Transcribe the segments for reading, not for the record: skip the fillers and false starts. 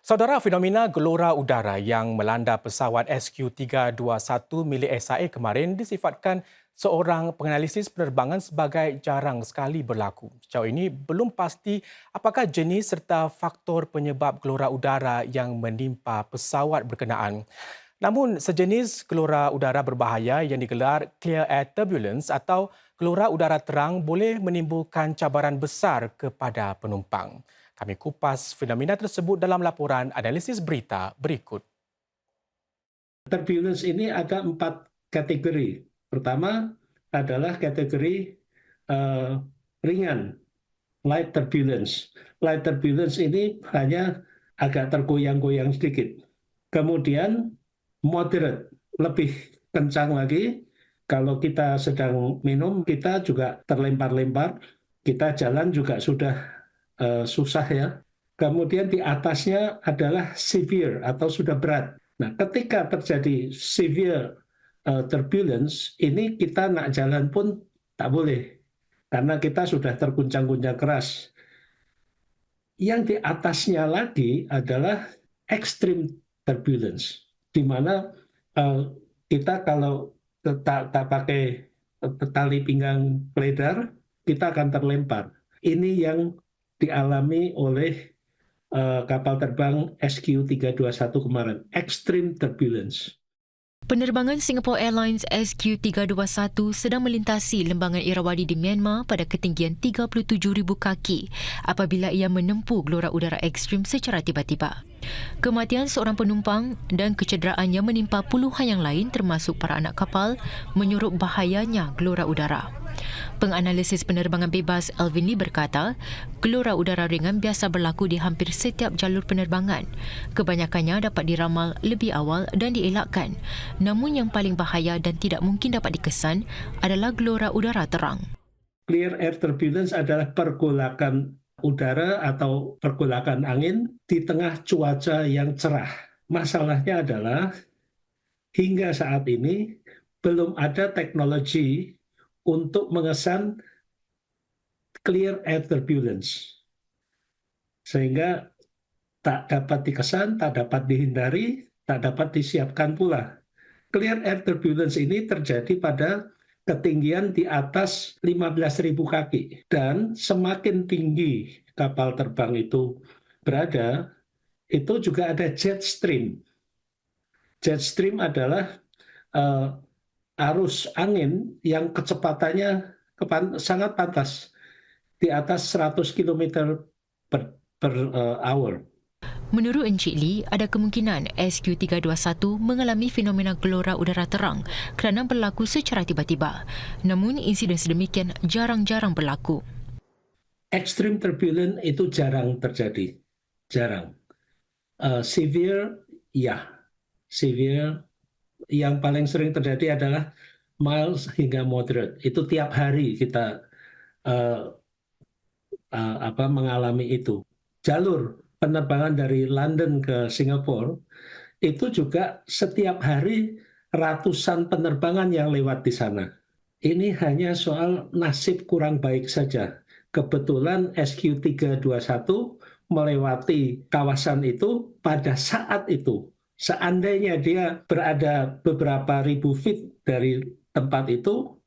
Saudara, fenomena gelora udara yang melanda pesawat SQ321 milik SIA kemarin disifatkan seorang penganalisis penerbangan sebagai jarang sekali berlaku. Sejauh ini belum pasti apakah jenis serta faktor penyebab gelora udara yang menimpa pesawat berkenaan. Namun, sejenis gelora udara berbahaya yang digelar clear air turbulence atau gelora udara terang boleh menimbulkan cabaran besar kepada penumpang. Kami kupas fenomena tersebut dalam laporan analisis berita berikut. Turbulence ini ada 4 kategori. Pertama adalah kategori eh, ringan, light turbulence. Light turbulence ini hanya agak tergoyang-goyang sedikit. Kemudian moderate, lebih kencang lagi. Kalau kita sedang minum, kita juga terlempar-lempar. Kita jalan juga sudah susah ya. Kemudian di atasnya adalah severe atau sudah berat. Nah, ketika terjadi severe turbulence, ini kita nak jalan pun tak boleh karena kita sudah terguncang-guncang keras. Yang di atasnya lagi adalah extreme turbulence, di mana uh, kita kalau tak pakai tali pinggang pledar, kita akan terlempar. Ini yang dialami oleh kapal terbang SQ321 kemarin, extreme turbulence. Penerbangan Singapore Airlines SQ321 sedang melintasi lembangan Irrawaddy di Myanmar pada ketinggian 37,000 kaki apabila ia menempuh gelora udara ekstrim secara tiba-tiba. Kematian seorang penumpang dan kecederaan yang menimpa puluhan yang lain termasuk para anak kapal menyorok bahayanya gelora udara. Penganalisis penerbangan bebas Alvin Lee berkata, gelora udara ringan biasa berlaku di hampir setiap jalur penerbangan. Kebanyakannya dapat diramal lebih awal dan dielakkan. Namun yang paling bahaya dan tidak mungkin dapat dikesan adalah gelora udara terang. Clear air turbulence adalah pergolakan udara atau pergolakan angin di tengah cuaca yang cerah. Masalahnya adalah hingga saat ini belum ada teknologi untuk mengesan clear air turbulence. Sehingga tak dapat dikesan, tak dapat dihindari, tak dapat disiapkan pula. Clear air turbulence ini terjadi pada ketinggian di atas 15.000 kaki. Dan semakin tinggi kapal terbang itu berada, itu juga ada jet stream. Jet stream adalah arus angin yang kecepatannya sangat pantas, di atas 100 km per hour. Menurut Encik Lee, ada kemungkinan SQ321 mengalami fenomena gelora udara terang kerana berlaku secara tiba-tiba. Namun, insiden sedemikian jarang-jarang berlaku. Extreme turbulence itu jarang terjadi. Jarang. Severe, ya. Severe, yang paling sering terjadi adalah mild hingga moderate. Itu tiap hari kita mengalami itu. Jalur penerbangan dari London ke Singapura itu juga setiap hari ratusan penerbangan yang lewat di sana. Ini hanya soal nasib kurang baik saja. Kebetulan SQ321 melewati kawasan itu pada saat itu. Seandainya dia berada beberapa ribu feet dari tempat itu,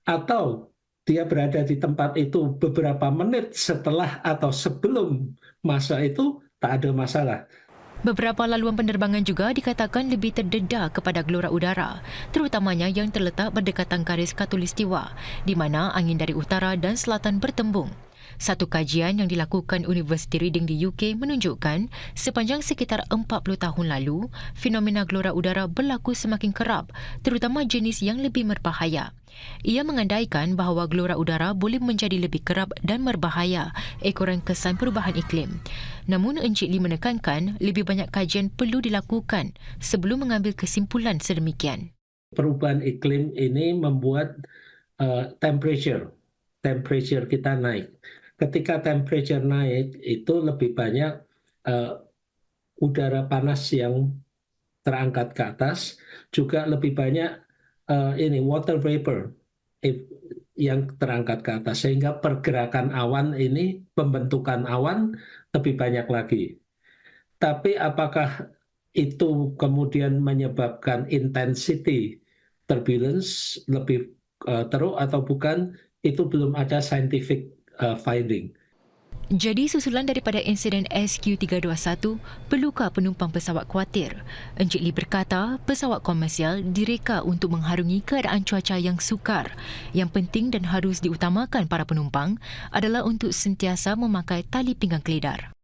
atau dia berada di tempat itu beberapa menit setelah atau sebelum masa itu, tak ada masalah. Beberapa laluan penerbangan juga dikatakan lebih terdedah kepada gelora udara, terutamanya yang terletak berdekatan garis khatulistiwa, di mana angin dari utara dan selatan bertembung. Satu kajian yang dilakukan University Reading di UK menunjukkan sepanjang sekitar 40 tahun lalu, fenomena gelora udara berlaku semakin kerap, terutama jenis yang lebih berbahaya. Ia mengandaikan bahawa gelora udara boleh menjadi lebih kerap dan berbahaya ekoran kesan perubahan iklim. Namun Encik Lee menekankan lebih banyak kajian perlu dilakukan sebelum mengambil kesimpulan sedemikian. Perubahan iklim ini membuat temperature kita naik. Ketika temperature naik, itu lebih banyak udara panas yang terangkat ke atas, juga lebih banyak water vapor yang terangkat ke atas, sehingga pergerakan awan ini, pembentukan awan lebih banyak lagi. Tapi apakah itu kemudian menyebabkan intensity turbulence lebih teruk atau bukan, itu belum ada scientific finding. Jadi susulan daripada insiden SQ321, perlukah penumpang pesawat khawatir? Encik Lee berkata, pesawat komersial direka untuk mengharungi keadaan cuaca yang sukar. Yang penting dan harus diutamakan para penumpang adalah untuk sentiasa memakai tali pinggang keledar.